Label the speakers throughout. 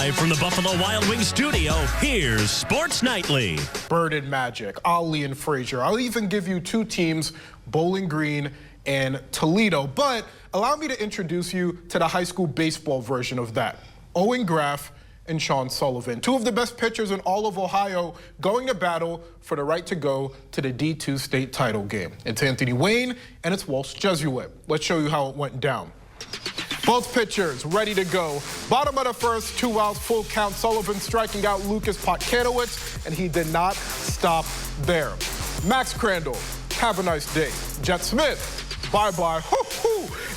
Speaker 1: Live from the Buffalo Wild Wings studio, here's Sports Nightly.
Speaker 2: Bird and Magic, Ali and Frazier. I'll even give you two teams, Bowling Green and Toledo. But allow me to introduce you to the high school baseball version of that. Owen Graff and Sean Sullivan, two of the best pitchers in all of Ohio, going to battle for the right to go to the D2 state title game. It's Anthony Wayne and it's Walsh Jesuit. Let's show you how it went down. Both pitchers ready to go. Bottom of the first, 2 outs, full count. Sullivan striking out Lucas Potkanowicz, and he did not stop there. Max Crandall, have a nice day. Jet Smith, bye-bye.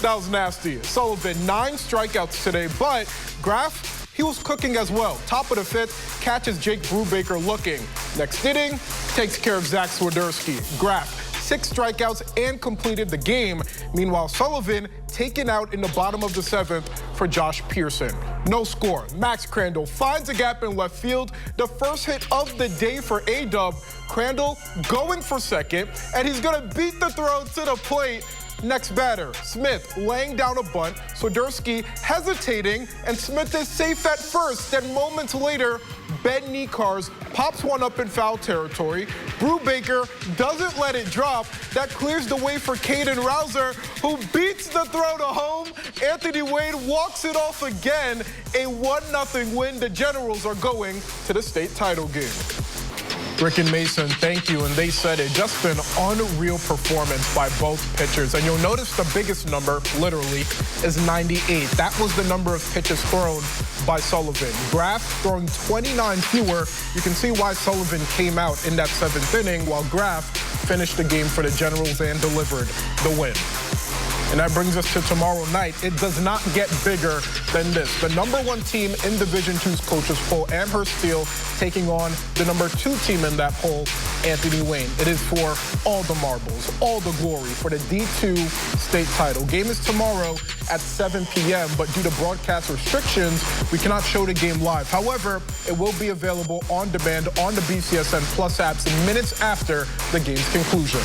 Speaker 2: That was nasty. Sullivan, 9 strikeouts today, but Graff, he was cooking as well. Top of the 5th, catches Jake Brubaker looking. Next inning, takes care of Zach Swiderski. Graff, 6 strikeouts and completed the game. Meanwhile, Sullivan taken out in the bottom of the 7th for Josh Pearson. No score. Max Crandall finds a gap in left field. The first hit of the day for A-Dub. Crandall going for second, and he's gonna beat the throw to the plate. Next batter, Smith laying down a bunt. Swiderski hesitating, and Smith is safe at first. Then moments later, Ben Nikars pops one up in foul territory. Brubaker doesn't let it drop. That clears the way for Caden Rouser, who beats the throw to home. Anthony Wayne walks it off again. A 1-0 win. The Generals are going to the state title game. Rick and Mason, thank you, and they said it. Just an unreal performance by both pitchers. And you'll notice the biggest number, literally, is 98. That was the number of pitches thrown by Sullivan. Graff throwing 29 fewer. You can see why Sullivan came out in that 7th inning, while Graff finished the game for the Generals and delivered the win. And that brings us to tomorrow night. It does not get bigger than this. The #1 team in Division II's coaches poll, Amherst Steel, taking on the #2 team in that poll, Anthony Wayne. It is for all the marbles, all the glory for the D2 state title. Game is tomorrow at 7 p.m., but due to broadcast restrictions, we cannot show the game live. However, it will be available on demand on the BCSN Plus apps minutes after the game's conclusion.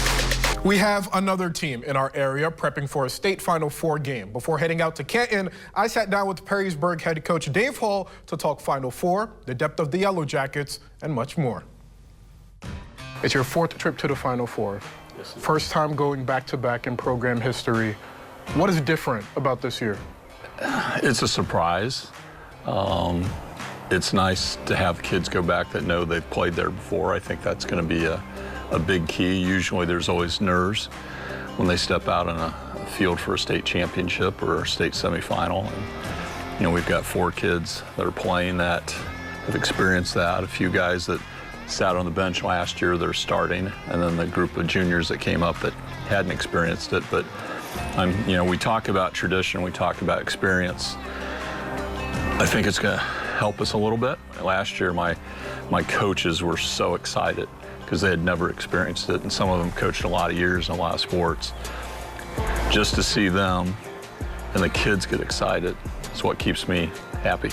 Speaker 2: We have another team in our area prepping for a state Final Four game. Before heading out to Canton, I sat down with Perrysburg head coach Dave Hall to talk Final Four, the depth of the Yellow Jackets, and much more. It's your 4th trip to the Final Four. Yes, first time going back-to-back in program history. What is different about this year?
Speaker 3: It's a surprise. It's nice to have kids go back that know they've played there before. I think that's going to be a big key. Usually there's always nerves when they step out on a field for a state championship or a state semifinal. And, you know, we've got 4 kids that are playing that have experienced that. A few guys that sat on the bench last year that are starting, and then the group of juniors that came up that hadn't experienced it. But you know, we talk about tradition, we talk about experience. I think it's going to help us a little bit. Last year, my coaches were so excited because they had never experienced it, and some of them coached a lot of years in a lot of sports. Just to see them and the kids get excited is what keeps me happy.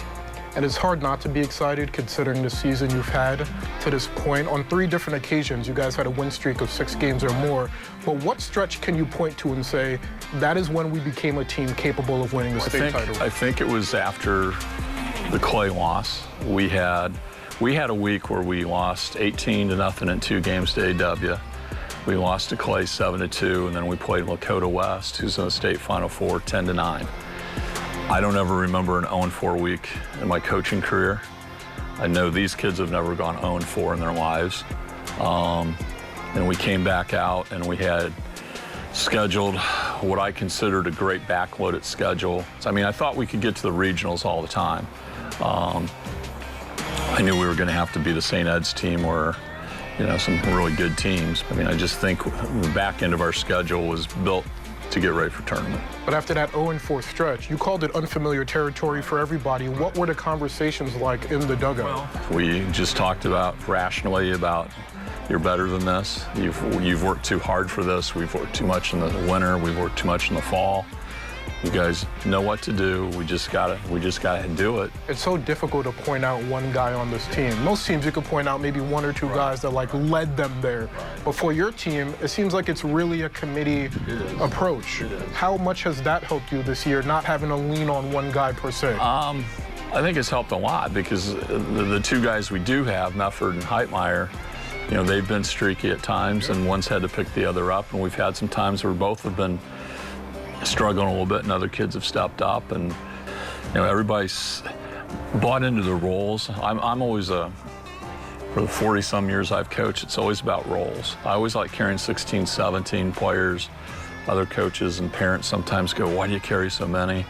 Speaker 2: And it's hard not to be excited considering the season you've had to this point. On 3 different occasions, you guys had a win streak of 6 games or more. But what stretch can you point to and say, that is when we became a team capable of winning the state title?
Speaker 3: I think it was after the Clay loss. We had a week where we lost 18-0 in 2 games to AW. We lost to Clay 7-2, and then we played Lakota West, who's in the state Final Four, 10-9. I don't ever remember an 0-4 week in my coaching career. I know these kids have never gone 0-4 in their lives. And we came back out and we had scheduled what I considered a great backloaded schedule. I mean, I thought we could get to the regionals all the time. I knew we were going to have to be the St. Ed's team or, you know, some really good teams. I mean, I just think the back end of our schedule was built to get ready for tournament.
Speaker 2: But after that 0-4 stretch, you called it unfamiliar territory for everybody. What were the conversations like in the dugout?
Speaker 3: Well, we just talked about rationally about you're better than this. You've worked too hard for this. We've worked too much in the winter. We've worked too much in the fall. You guys know what to do. We just gotta do it.
Speaker 2: It's so difficult to point out one guy on this team. Most teams you could point out maybe 1 or 2 guys that like led them there. But for your team, it seems like it's really a committee approach. How much has that helped you this year, not having to lean on one guy per se?
Speaker 3: I think it's helped a lot because the two guys we do have, Mefford and Heitmeyer, you know, they've been streaky at times, and one's had to pick the other up, and we've had some times where both have been struggling a little bit, and other kids have stepped up, and you know, everybody's bought into the roles. I'm always for the 40-some years I've coached, it's always about roles. I always like carrying 16, 17 players. Other coaches and parents sometimes go, why do you carry so many?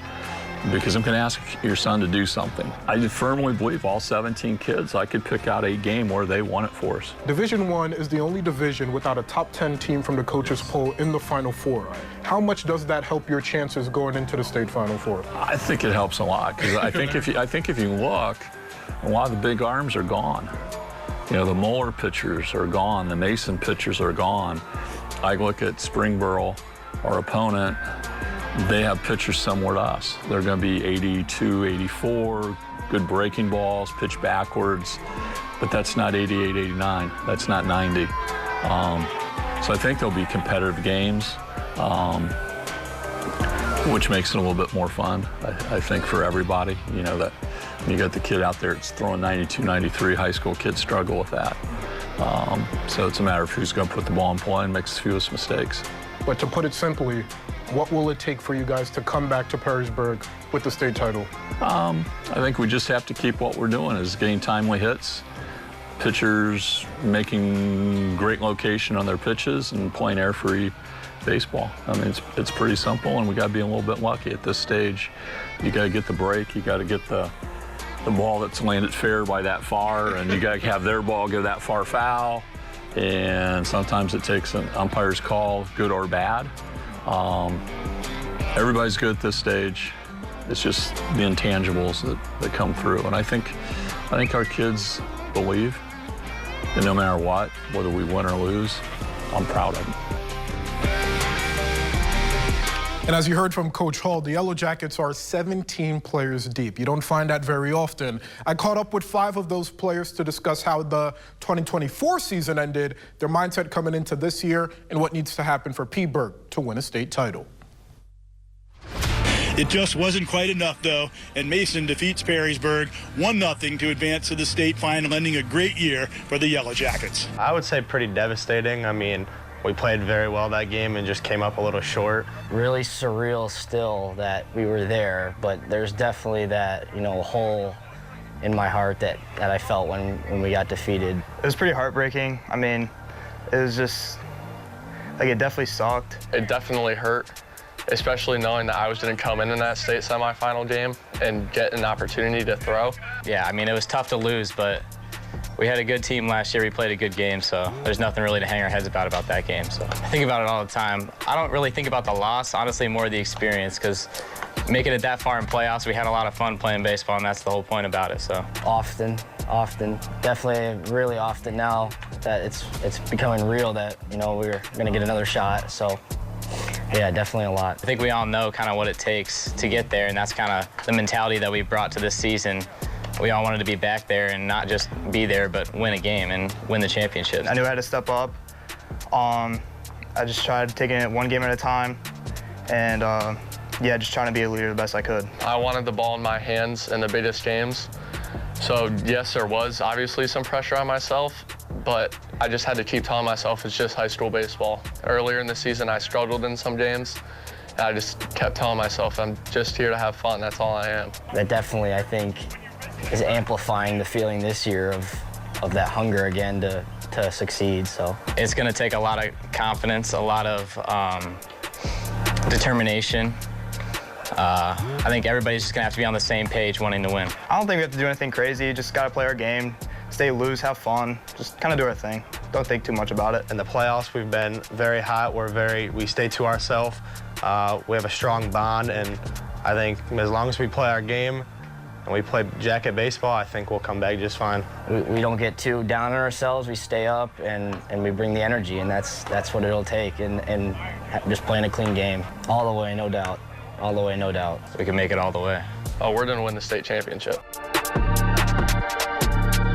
Speaker 3: Because I'm going to ask your son to do something. I firmly believe all 17 kids, I could pick out a game where they won it for us.
Speaker 2: Division I is the only division without a top 10 team from the coaches poll in the Final Four. How much does that help your chances going into the state Final Four?
Speaker 3: I think it helps a lot because I think if you look, a lot of the big arms are gone. You know, the Moeller pitchers are gone, the Mason pitchers are gone. I look at Springboro, our opponent, they have pitchers similar to us. They're going to be 82, 84, good breaking balls, pitch backwards, but that's not 88, 89. That's not 90. So I think there'll be competitive games, which makes it a little bit more fun, I think, for everybody. You know, that when you got the kid out there that's throwing 92, 93, high school kids struggle with that. So it's a matter of who's going to put the ball in play and makes the fewest mistakes.
Speaker 2: But to put it simply, what will it take for you guys to come back to Perrysburg with the state title?
Speaker 3: I think we just have to keep what we're doing, is getting timely hits, pitchers making great location on their pitches, and playing air-free baseball. I mean, it's pretty simple, and we got to be a little bit lucky at this stage. You got to get the break, you got to get the ball that's landed fair by that far, and you got to have their ball go that far foul. And sometimes it takes an umpire's call, good or bad. Everybody's good at this stage. It's just the intangibles that come through. And I think our kids believe that no matter what, whether we win or lose, I'm proud of them.
Speaker 2: And as you heard from Coach Hall, the Yellow Jackets are 17 players deep. You don't find that very often. I caught up with 5 of those players to discuss how the 2024 season ended, their mindset coming into this year, and what needs to happen for Perrysburg to win a state title.
Speaker 4: It just wasn't quite enough, though, and Mason defeats Perrysburg 1-0 to advance to the state final, ending a great year for the Yellow Jackets.
Speaker 5: I would say pretty devastating. I mean, we played very well that game and just came up a little short.
Speaker 6: Really surreal still that we were there, but there's definitely that, you know, hole in my heart that I felt when we got defeated.
Speaker 7: It was pretty heartbreaking. I mean, it was just, like, it definitely sucked.
Speaker 8: It definitely hurt, especially knowing that I was going to come in that state semifinal game and get an opportunity to throw.
Speaker 9: Yeah, I mean, it was tough to lose, but we had a good team last year. We played a good game, so there's nothing really to hang our heads about that game. So I think about it all the time. I don't really think about the loss, honestly, more the experience, because making it that far in playoffs, we had a lot of fun playing baseball, and that's the whole point about it. So
Speaker 6: often, definitely really often now that it's becoming real that, you know, we're going to get another shot. So yeah, definitely a lot.
Speaker 9: I think we all know kind of what it takes to get there, and that's kind of the mentality that we brought to this season. We all wanted to be back there and not just be there, but win a game and win the championship.
Speaker 7: I knew I had to step up. I just tried taking it one game at a time, and yeah, just trying to be a leader the best I could.
Speaker 8: I wanted the ball in my hands in the biggest games. So yes, there was obviously some pressure on myself, but I just had to keep telling myself it's just high school baseball. Earlier in the season, I struggled in some games. And I just kept telling myself I'm just here to have fun. That's all I am.
Speaker 6: That definitely, I think, is amplifying the feeling this year of that hunger again to succeed. So
Speaker 9: it's going to take a lot of confidence, a lot of determination. I think everybody's just going to have to be on the same page wanting to win.
Speaker 7: I don't think we have to do anything crazy. Just got to play our game, stay loose, have fun, just kind of do our thing. Don't think too much about it.
Speaker 5: In the playoffs, we've been very hot. We stay to ourselves. We have a strong bond, and I think as long as we play our game and we play Jacket baseball, I think we'll come back just fine.
Speaker 6: We don't get too down on ourselves. We stay up and we bring the energy, and that's what it'll take, and just playing a clean game all the way, no doubt. All the way, no doubt.
Speaker 9: We can make it all the way.
Speaker 8: Oh, we're going to win the state championship.